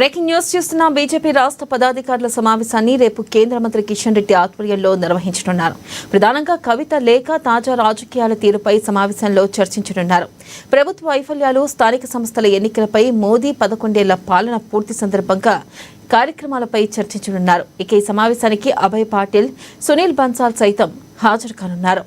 Breaking news చూస్తున్న BJP రాష్ట్ర పదాధికారుల సమావేశాన్ని రేపు కేంద్ర మంత్రి కిషన్ రెడ్డి ఆధ్వర్యంలో నిర్వహించనున్నారు. ప్రధానంగా కవిత లేఖ తాజా రాజకీయాల తీరుపై సమావేశంలో చర్చించనున్నారు. ప్రభుత్వ వైఫల్యాలు, స్థానిక సంస్థల ఎన్నికలపై మోదీ 11 ఏళ్ల పాలన పూర్తి సందర్భంగా కార్యక్రమాలపై చర్చించనున్నారు. ఇక ఈ సమావేశానికి అభయ్ పాటిల్, సునీల్ బన్సాల్ సైతం హాజరు కానున్నారు.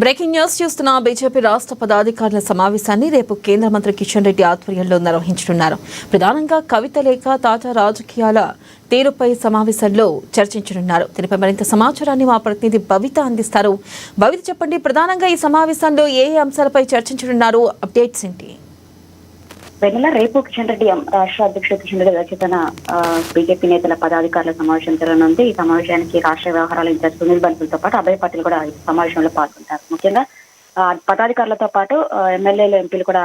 బ్రేకింగ్ న్యూస్ చూస్తున్న బీజేపీ రాష్ట్ర పదాధికారుల సమావేశాన్ని రేపు కేంద్ర మంత్రి కిషన్ రెడ్డి ఆధ్వర్యంలో నిర్వహించనున్నారు. ప్రధానంగా కవిత లేఖ తాజా రాజకీయాల తీరుపై సమావేశంలో చర్చించనున్నారు. దీనిపై మరింత సమాచారాన్ని మా ప్రతినిధి భవిత అందిస్తారు. భవిత, చెప్పండి, ప్రధానంగా ఈ సమావేశంలో ఏ అంశాలపై చర్చించనున్నారు? అప్డేట్స్ ఏంటి? వెన్నెల, రేపు కిషన్ రెడ్డి రాష్ట్ర అధ్యక్షుడు కిషన్ రెడ్డి అధ్యక్షతన బీజేపీ నేతల పదాధికారుల సమావేశం జరగనుంది. ఈ సమావేశానికి రాష్ట్ర వ్యవహారాల ఇన్ఛార్జ్ సునీల్ బన్సాల్తో పాటు అభయ్ పాటిల్ కూడా ఈ సమావేశంలో పాల్గొంటారు. ముఖ్యంగా పదాధికారులతో పాటు ఎమ్మెల్యేలు, ఎంపీలు కూడా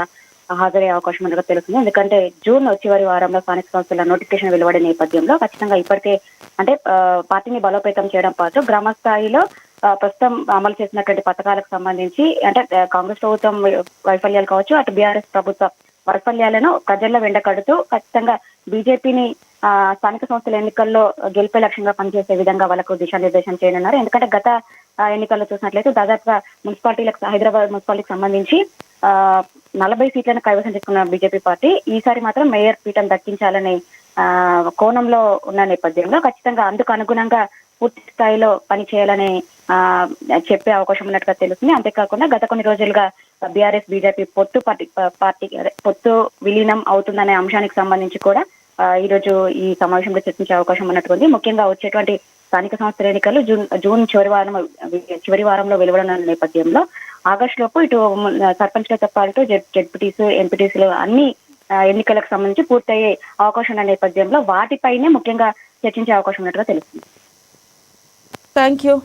హాజరయ్యే అవకాశం ఉన్నట్టుగా తెలుస్తుంది. ఎందుకంటే జూన్ చివరి వారంలో స్థానిక సంస్థల నోటిఫికేషన్ వెలువడే నేపథ్యంలో ఖచ్చితంగా ఇప్పటికే అంటే పార్టీని బలోపేతం చేయడం పాటు గ్రామ స్థాయిలో ప్రస్తుతం అమలు చేసినటువంటి పథకాలకు సంబంధించి అంటే కాంగ్రెస్ ప్రభుత్వం వైఫల్యాలు కావచ్చు, అటు బీఆర్ఎస్ ప్రభుత్వ వైఫల్యాలను ప్రజల్లో వెండకడుతూ ఖచ్చితంగా బీజేపీని స్థానిక సంస్థల ఎన్నికల్లో గెలిపే లక్ష్యంగా పనిచేసే విధంగా వాళ్ళకు దిశానిర్దేశం చేయనున్నారు. ఎందుకంటే గత ఎన్నికల్లో చూసినట్లయితే దాదాపుగా మున్సిపాలిటీలకు, హైదరాబాద్ మున్సిపాలిటీకి సంబంధించి 40 సీట్లను కైవసం చేసుకున్న బీజేపీ పార్టీ ఈసారి మాత్రం మేయర్ పీఠం దక్కించాలనే కోణంలో ఉన్న నేపథ్యంలో ఖచ్చితంగా అందుకు అనుగుణంగా పూర్తి స్థాయిలో పని చేయాలని చెప్పే అవకాశం ఉన్నట్టుగా తెలుస్తుంది. అంతేకాకుండా గత కొన్ని రోజులుగా బీఆర్ఎస్ బీజేపీ పొత్తు విలీనం అవుతుందనే అంశానికి సంబంధించి కూడా ఈ రోజు ఈ సమావేశంలో చర్చించే అవకాశం ఉన్నట్టుగా ఉంది. ముఖ్యంగా వచ్చేటువంటి స్థానిక సంస్థల ఎన్నికలు జూన్ చివరి వారంలో వెలువడనున్న నేపథ్యంలో ఆగస్టు లోపు ఇటు సర్పంచ్లతో పాటు జెడ్పీటీస్, ఎంపీటీసీలు అన్ని ఎన్నికలకు సంబంధించి పూర్తయ్యే అవకాశం ఉన్న నేపథ్యంలో వాటిపైనే ముఖ్యంగా చర్చించే అవకాశం ఉన్నట్టుగా తెలుస్తుంది. Thank you.